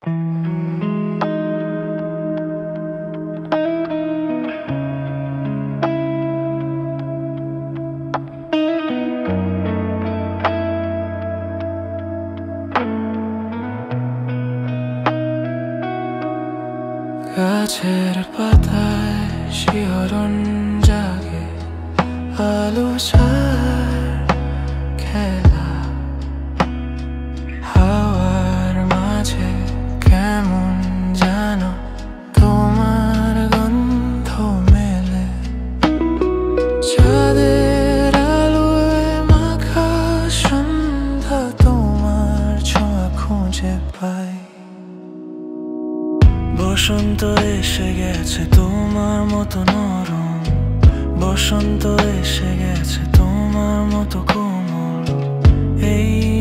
গাছের পাতায় শিহরণ জাগে, আলো ছায়ার খেলা, হাওয়ার মাঝে কেমন যেন তোমার গন্ধ মেলে। চাঁদের আলোয় মাখা সন্ধ্যা তোমার ছোঁয়া খুঁজে পাই। বসন্ত এসে গেছে তোমার মতো নরম, বসন্ত এসে গেছে তোমার মতো কোমল। এই